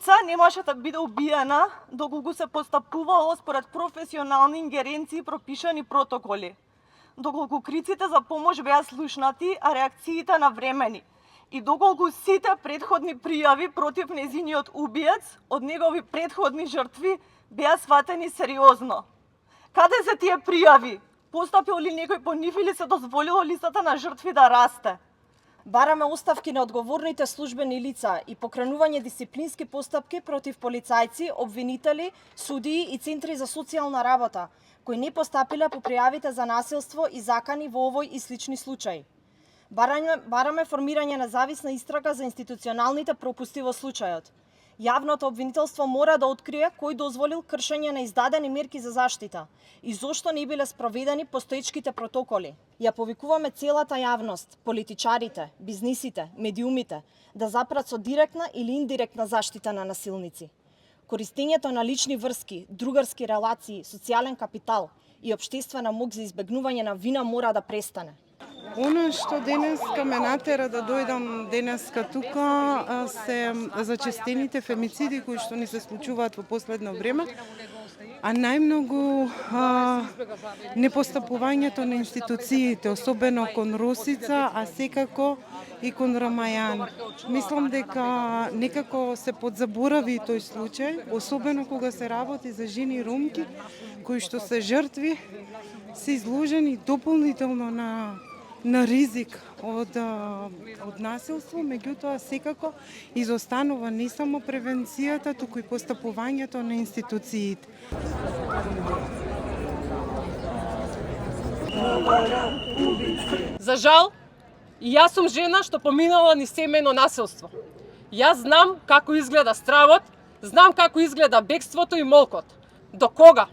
лица немаше да биде убиена доколку се постапувало според професионални ингеренции пропишани протоколи, доколку криците за помош беа слушнати, а реакциите навремени, и доколку сите претходни пријави против нејзиниот убиец од негови претходни жртви беа сватени сериозно. Каде се тие пријави? Постапил ли некој по нив или се дозволило листата на жртви да расте? Бараме оставки на одговорните службени лица и покренување дисциплински постапки против полицајци, обвинители, судии и центри за социјална работа, кои не постапиле по пријавите за насилство и закани во овој и слични случаи. Бараме формирање независна истрага за институционалните пропусти во случајот. Јавното обвинителство мора да открие кој дозволил кршење на издадени мерки за заштита и зошто не биле спроведени постоечките протоколи. Ја повикуваме целата јавност, политичарите, бизнисите, медиумите да запрат со директна или индиректна заштита на насилници. Користењето на лични врски, другарски релации, социјален капитал и општествена мок за избегнување на вина мора да престане. Оно што денеска ме натера да дојдам денеска тука се зачестените фемициди кои што ни се случуваат во последно време, а најмногу непостапувањето на институциите, особено кон Росица, а секако и кон Рамајан. Мислам дека некако се подзаборави тој случај, особено кога се работи за жени ромки кои што се жртви, се изложени дополнително на ризик од насилство, меѓутоа секако изостанува не само превенцијата, туку и постапувањето на институциите. За жал, и јас сум жена што поминала низ семејно насилство. Јас знам како изгледа стравот, знам како изгледа бегството и молкот. До кога?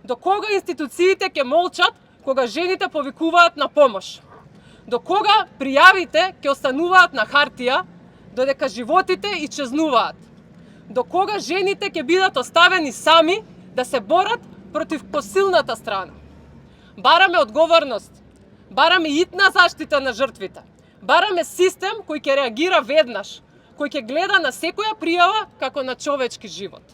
До кога институциите ќе молчат кога жените повикуваат на помош? До кога пријавите ќе остануваат на хартија, додека животите исчезнуваат? До кога жените ќе бидат оставени сами да се борат против посилната страна? Бараме одговорност, бараме итна заштита на жртвите, бараме систем кој ќе реагира веднаш, кој ќе гледа на секоја пријава како на човечки живот.